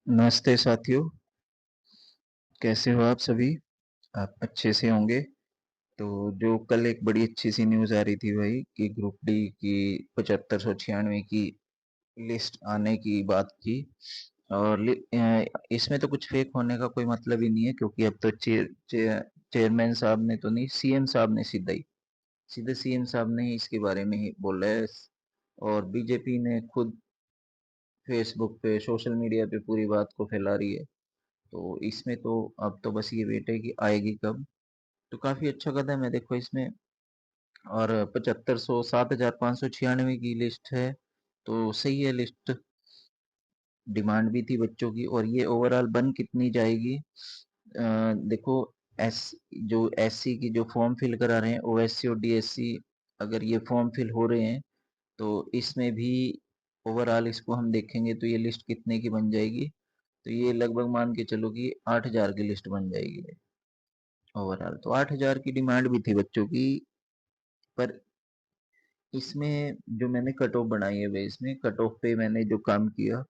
नमस्ते साथियों। कैसे हो आप सभी? आप अच्छे से होंगे। तो जो कल एक बड़ी अच्छी सी न्यूज़ आ रही थी भाई कि ग्रुप डी की 7596 की लिस्ट आने की बात की। और इसमें तो कुछ फेक होने का कोई मतलब ही नहीं है, क्योंकि अब तो चेयरमैन साहब ने तो नहीं, सीएम साहब ने सीधे सीएम साहब ने ही इसके बारे में ही बोला है। और बीजेपी ने खुद फेसबुक पे, सोशल मीडिया पे पूरी बात को फैला रही है। तो इसमें तो अब तो बस ये वेट है कि आएगी कब। तो काफी अच्छा कदम है देखो इसमें। और 7500 7596 की लिस्ट है, तो सही है लिस्ट। डिमांड भी थी बच्चों की। और ये ओवरऑल बन कितनी जाएगी? देखो, एस जो एससी की जो फॉर्म फिल करा रहे हैं, ओएससी और डीएससी, अगर ये फॉर्म फिल हो रहे हैं तो इसमें भी ओवरऑल इसको हम देखेंगे तो ये लिस्ट कितने की बन जाएगी। तो ये लगभग मान के चलो कि 8000 की लिस्ट बन जाएगी ओवरऑल। तो 8000 की डिमांड भी थी बच्चों की। पर इसमें जो मैंने कट ऑफ बनाई है भाई, इसमें कट ऑफ पे मैंने जो काम किया,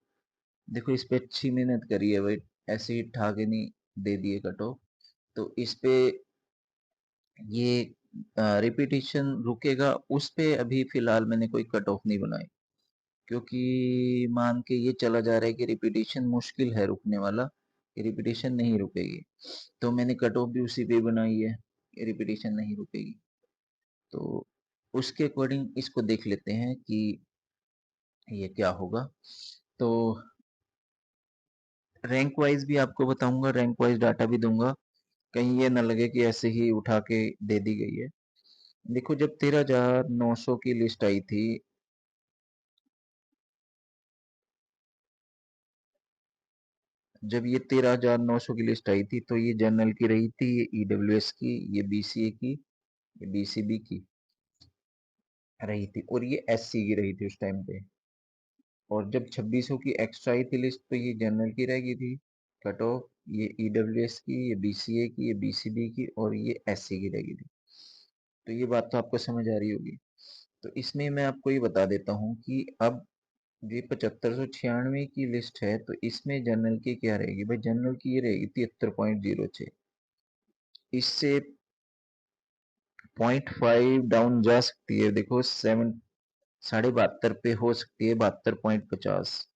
देखो इस पे अच्छी मेहनत करी है भाई। ऐसे ही ठा के नहीं दे दिए कट ऑफ। तो इस पे ये रिपीटिशन रुकेगा, उस पे अभी फिलहाल मैंने कोई कट ऑफ नहीं बनाई। क्योंकि मान के ये चला जा रहा है कि रिपीटिशन मुश्किल है रुकने वाला, कि रिपीटिशन नहीं रुकेगी। तो मैंने कट ऑफ भी उसी पे बनाई है कि रिपीटिशन नहीं रुकेगी। तो उसके अकॉर्डिंग इसको देख लेते हैं कि ये क्या होगा। तो रैंक वाइज भी आपको बताऊंगा, रैंक वाइज डाटा भी दूंगा। कहीं ये ना लगे कि ऐसे ही उठा के दे दी गई है। देखो, जब 13,900 की लिस्ट आई थी, जब ये 13,900 की लिस्ट आई थी, तो ये जनरल की रही थी, ये ईडब्ल्यूएस की, ये बीसीए की, ये बीसीबी की रही थी, और ये एससी की रही थी उस टाइम पे। और जब 2600 की एक्स्ट्रा आई थी लिस्ट, तो ये जनरल की रह गई थी कट ऑफ, ये ईडब्ल्यूएस की, ये बीसीए की, ये बीसीबी की, और ये एससी की रह गई थी। तो ये बात तो आपको समझ आ रही होगी। तो इसमें मैं आपको ये बता देता हूँ कि अब ये 7596 की लिस्ट है, तो इसमें जनरल की क्या रहेगी भाई? जनरल की ये रहेगी 73.06। इससे 0.5 डाउन जा सकती है। देखो, 72 पे हो सकती है 72.50।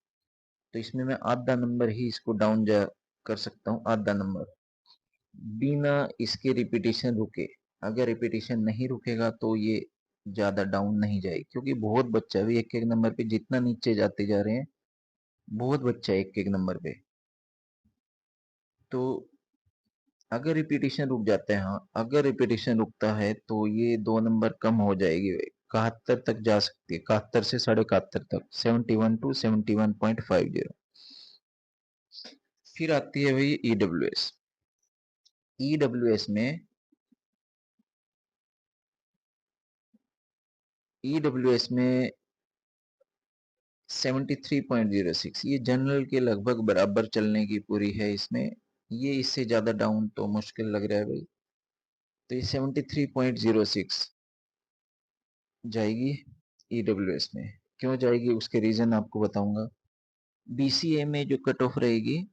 तो इसमें मैं आधा नंबर ही इसको डाउन जा कर सकता हूँ, आधा नंबर, बिना इसके रिपीटिशन रुके। अगर रिपीटिशन नहीं रुकेगा तो ये ज्यादा डाउन नहीं जाएगी, क्योंकि बहुत बच्चा भी एक एक नंबर पे जितना नीचे जाते जा रहे हैं, बहुत बच्चा एक एक नंबर पे। तो अगर रिपीटिशन रुक जाता है, हाँ अगर रिपीटिशन रुकता है, तो ये 2 नंबर कम हो जाएगी, 71 तक जा सकती है, 71 से 71.5 तक, 71 टू 71.50। फिर आती है भाई ईडब्ल्यूएस। ईडब्ल्यूएस में ईडब्ल्यूएस में 73.06, ये जनरल के लगभग बराबर चलने की पूरी है इसमें। ये इससे ज्यादा डाउन तो मुश्किल लग रहा है भाई। तो ये 73.06 जाएगी ईडब्ल्यूएस में। क्यों जाएगी, उसके रीजन आपको बताऊंगा। बीसीए में जो कट ऑफ रहेगी,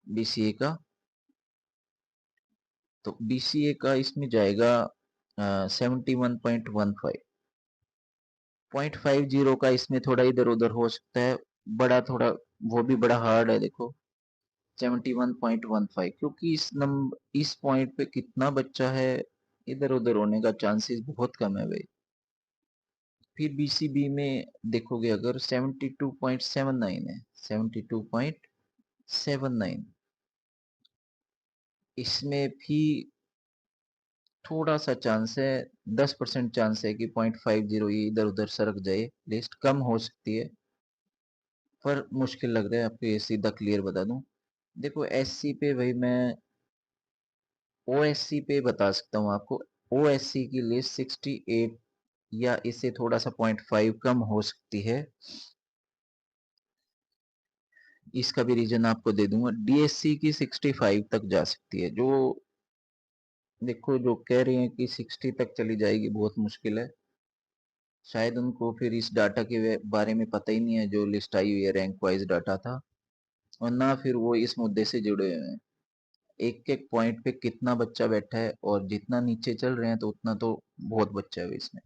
बीसीए का, तो बीसीए का इसमें जाएगा 71.15। 0.50 का इसमें थोड़ा इधर उधर हो सकता है, बड़ा थोड़ा, वो भी बड़ा हार्ड है देखो। 71.15, क्योंकि इस पॉइंट पे कितना बच्चा है, इधर उधर होने का चांसेस बहुत कम है भाई। फिर बीसीबी में देखोगे अगर 72.79 है, 72.79, इसमें भी थोड़ा सा चांस है, 10% चांस है कि 0.50 ये इधर उधर सरक जाए, लिस्ट कम हो सकती है। पर मुश्किल लग रहा है, आपको ये सीधा क्लियर बता दूं। देखो, एससी पे भाई मैं ओएससी पे बता सकता हूँ आपको। ओएससी की लिस्ट 68, या इससे थोड़ा सा 0.5 कम हो सकती है। इसका भी रीजन आपको दे दूंगा। डीएससी की 65 तक जा सकती है। जो देखो, जो कह रहे हैं कि 60 तक चली जाएगी, बहुत मुश्किल है। शायद उनको फिर इस डाटा के बारे में पता ही नहीं है, जो लिस्ट आई हुई है रैंक वाइज डाटा था। और ना फिर वो इस मुद्दे से जुड़े हुए हैं। एक एक पॉइंट पे कितना बच्चा बैठा है, और जितना नीचे चल रहे हैं तो उतना तो बहुत बच्चा है इसमें।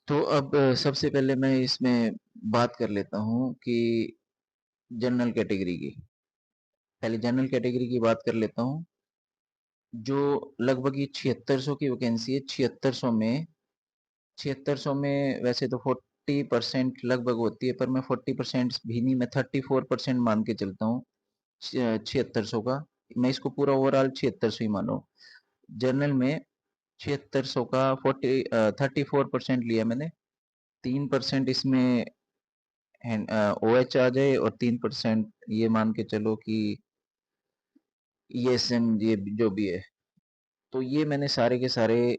तो अब सबसे पहले मैं इसमें बात कर लेता हूँ कि जनरल कैटेगरी की। पहले जनरल कैटेगरी की बात कर लेता हूँ, जो लगभग ये 7600 की वैकेंसी है। 7600 में वैसे तो 40% लगभग होती है, पर मैं 40% भी नहीं, मैं 34% मान के चलता हूँ 7600 का। मैं इसको पूरा ओवरऑल 7600 ही मानो। जनरल में 7600 का 34% लिया मैंने। 3% इसमें OH आ जाए, और 3% ये मान के चलो कि ESM, ये जो भी है। तो ये मैंने सारे के सारे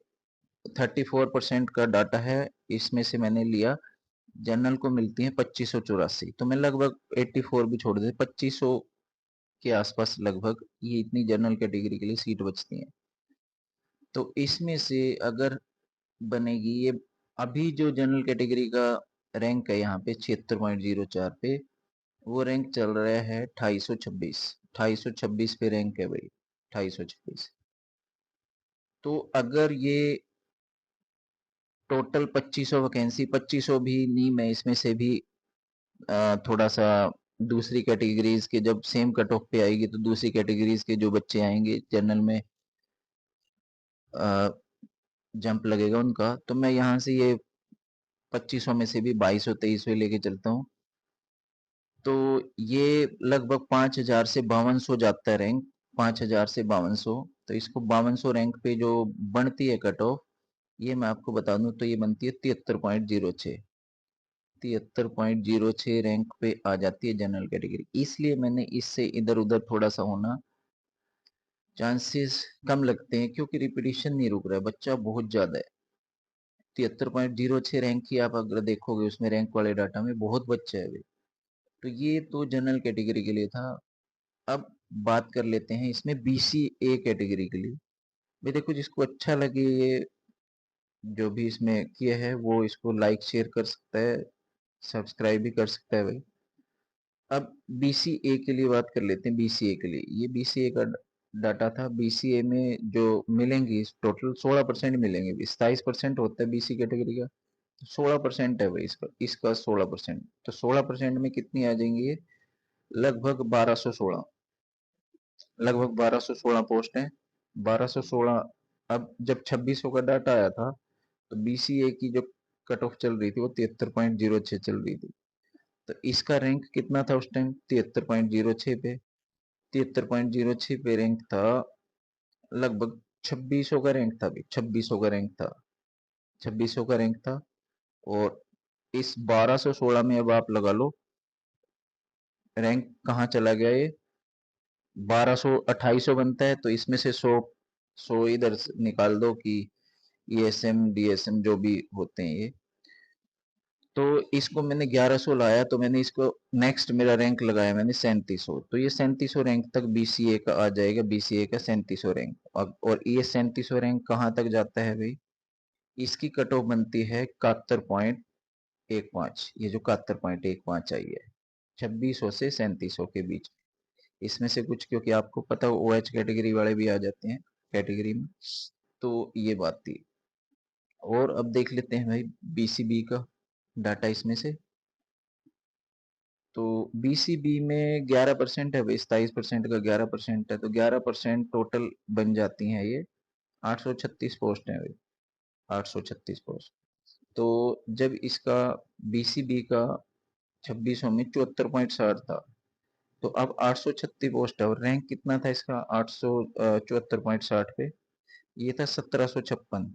34% का डाटा है, इसमें से मैंने लिया। जनरल को मिलती है 2584, तो मैं लगभग 84 भी छोड़ दे, 2500 के आसपास लगभग ये इतनी जनरल कैटेगरी के लिए सीट बचती हैं। तो इसमें से अगर बनेगी ये, अभी जो जनरल कैटेगरी का रैंक है यहाँ पे 76.04 पे, वो रैंक चल रहा है 2826। 2826 पे रैंक है भाई, 2826। तो अगर ये टोटल 2500 वैकेंसी, 2500 भी नहीं, मैं इसमें से भी थोड़ा सा दूसरी कैटेगरीज के जब सेम कट ऑफ पे आएगी, तो दूसरी कैटेगरीज के जो बच्चे आएंगे जनरल में जंप लगेगा उनका, तो मैं यहाँ से ये 2500 में से भी 2200 2300 लेके चलता हूँ। तो ये लगभग 5000 से 5200 जाता है रैंक, 5000 से 5200। तो इसको 5200 रैंक पे जो बनती है कट ऑफ, ये मैं आपको बता दूं तो ये बनती है 73.06। 73.06 रैंक पे आ जाती है जनरल कैटेगरी। इसलिए मैंने इससे इधर उधर थोड़ा सा होना चांसेस कम लगते हैं, क्योंकि रिपीटिशन नहीं रुक रहा है, बच्चा बहुत ज्यादा है। 73.06 रैंक की आप अगर देखोगे उसमें रैंक वाले डाटा में बहुत बच्चा है भाई। तो ये तो जनरल कैटेगरी के लिए था। अब बात कर लेते हैं इसमें BCA कैटेगरी के लिए। भाई देखो, जिसको अच्छा लगे ये जो भी इसमें किया है, वो इसको लाइक शेयर कर सकता है, सब्सक्राइब भी कर सकता है भाई। अब BCA के लिए बात कर लेते हैं। BCA के लिए, ये BCA का डाटा था। BCA में जो मिलेंगी टोटल 16% मिलेंगे। 27% होता है BC कैटेगरी का, 16% है भाई इसका। इसका 16%, तो 16% में कितनी आ जाएंगी ये? लगभग 1216। लगभग 1216 पोस्ट है, 1216। अब जब 2600 का डाटा आया था, तो BCA की जो कट ऑफ चल रही थी वो 73.06 चल रही थी। तो इसका रैंक कितना था उस टाइम? 73.06 पे। 73.06 पे रैंक था। लगभग 2600 का रैंक था भी, 2600 का रैंक था। 2600 का रैंक था। और इस 1216 में अब आप लगा लो रैंक कहाँ चला गया ये। 1200, 2800 बनता है, तो इसमें से 100 इधर निकाल दो कि ESM DSM जो भी होते हैं ये। तो इसको मैंने 1100 लाया, तो मैंने इसको नेक्स्ट मेरा रैंक लगाया मैंने 3700। तो ये 3700 रैंक तक BCA का आ जाएगा। BCA का 3700 रैंक। और ये 3700 रैंक कहाँ तक जाता है भाई? इसकी कट ऑफ बनती है 71.15। ये जो 71.15 आई है, 2600 से 3700 के बीच। इसमें से कुछ, क्योंकि आपको पता है OH कैटेगरी वाले भी आ जाते हैं कैटेगरी में, तो ये बात थी। और अब देख लेते हैं भाई BCB का डाटा इसमें से। तो BCB में 11% है भाई, 27% का 11% है, तो 11% टोटल बन जाती हैं ये 836 पोस्ट है भाई, 836 पोस्ट। तो जब इसका BCB का 2600 में 74.60 था, तो अब 836 पोस्ट है, और रैंक कितना था इसका 874.60 पे? ये था 1756।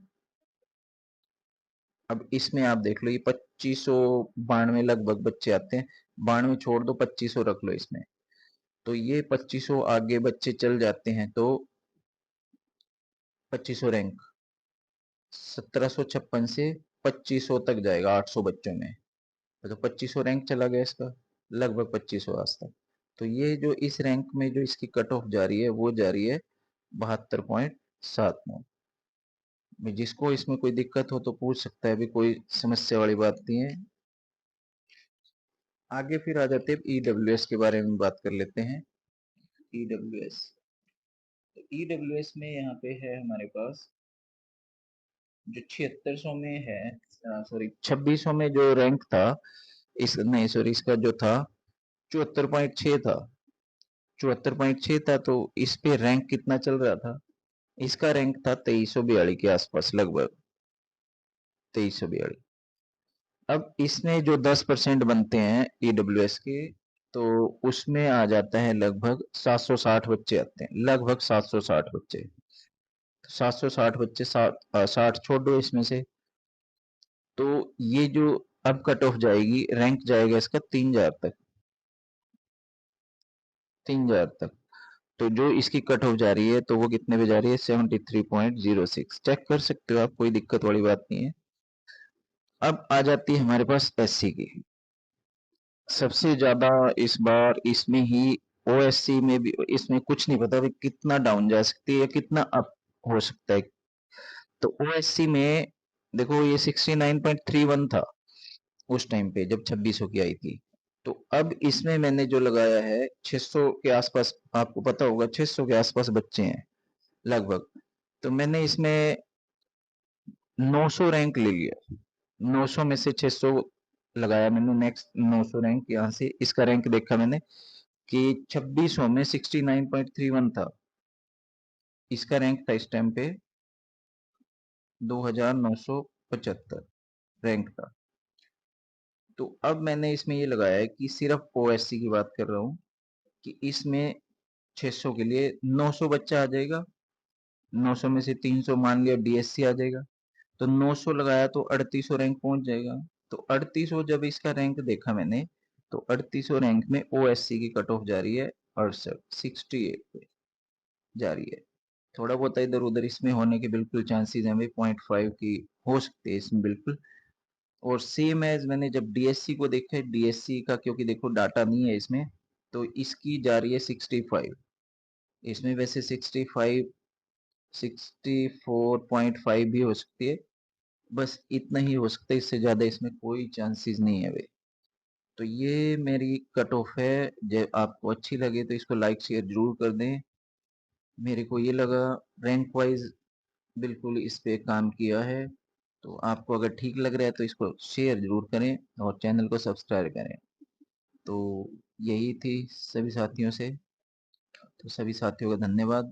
अब इसमें आप देख लो, ये 2592 लगभग बच्चे आते हैं। 92 छोड़ दो, 2500 रख लो इसमें। तो ये 2500 आगे बच्चे चल जाते हैं, तो 2500 रैंक 1756 से 2500 तक जाएगा 800 बच्चों में। तो 2500 रैंक चला गया इसका, लगभग 2500 आज तक। तो ये जो इस रैंक में जो इसकी कट ऑफ जा रही है, वो जा रही है 72.79। जिसको इसमें कोई दिक्कत हो तो पूछ सकता है, अभी कोई समस्या वाली बात नहीं है। आगे फिर आ जाते हैं ईडब्ल्यूएस के बारे में बात कर लेते हैं। ईडब्ल्यूएस, तो ईडब्ल्यूएस में यहाँ पे है हमारे पास जो 7600 में है, सॉरी 2600 में जो रैंक था, इस नहीं सॉरी इसका जो था 74.6 था, 74.6 था। तो इस पे रैंक कितना चल रहा था? इसका रैंक था 2342 के आसपास, लगभग 2342। अब इसमें जो 10% बनते हैं ईडब्ल्यूएस के, तो उसमें आ जाता है लगभग 760 बच्चे आते हैं, लगभग 760 बच्चे। 760 बच्चे, 60 छोड़ दो इसमें से, तो ये जो अब कट ऑफ जाएगी, रैंक जाएगा इसका 3000 तक, 3000 तक। तो जो इसकी कट ऑफ जा रही है, तो वो कितने पे जा रही है? 73.06। चेक कर सकते हो आप, कोई दिक्कत वाली बात नहीं है। अब आ जाती है हमारे पास एससी की। सबसे ज्यादा इस बार इसमें ही, ओएससी में भी इसमें कुछ नहीं पता भाई कितना डाउन जा सकती है या कितना अप हो सकता है। तो ओएससी में देखो, ये 69.31 था उस टाइम पे जब 2600 की आई थी। तो अब इसमें मैंने जो लगाया है 600 के आसपास, आपको पता होगा 600 के आसपास बच्चे हैं लगभग। तो मैंने इसमें 900 रैंक ले लिया, 900 में से 600 लगाया मैंने, नेक्स्ट 900 रैंक यहाँ से इसका रैंक देखा मैंने कि 2600 में 69.31 था, इसका रैंक था इस टाइम पे 2975 रैंक था। तो अब मैंने इसमें ये लगाया है कि सिर्फ ओएससी की बात कर रहा हूँ कि इसमें 600 के लिए 900 बच्चा आ जाएगा, 900 में से 300 मान लिया डीएससी आ जाएगा, तो 900 लगाया तो 3800 रैंक पहुंच जाएगा। तो 3800 जब इसका रैंक देखा मैंने, तो 3800 रैंक में ओएससी की कट ऑफ जा रही है 68 पे जा रही है। थोड़ा बहुत इधर उधर इसमें होने के बिल्कुल चांसेस हैं भाई, 0.5 की हो सकते हैं इसमें बिल्कुल। और सेम एज मैंने जब डीएससी को देखा है, डीएससी का क्योंकि देखो डाटा नहीं है इसमें, तो इसकी जा रही है 65। इसमें वैसे 65, 64.5 भी हो सकती है, बस इतना ही हो सकता है, इससे ज्यादा इसमें कोई चांसेस नहीं है भाई। तो ये मेरी कट ऑफ है। जब आपको अच्छी लगे तो इसको लाइक शेयर जरूर कर दें। मेरे को ये लगा रैंक वाइज बिल्कुल इस पे काम किया है। तो आपको अगर ठीक लग रहा है तो इसको शेयर जरूर करें और चैनल को सब्सक्राइब करें। तो यही थी सभी साथियों से, तो सभी साथियों का धन्यवाद।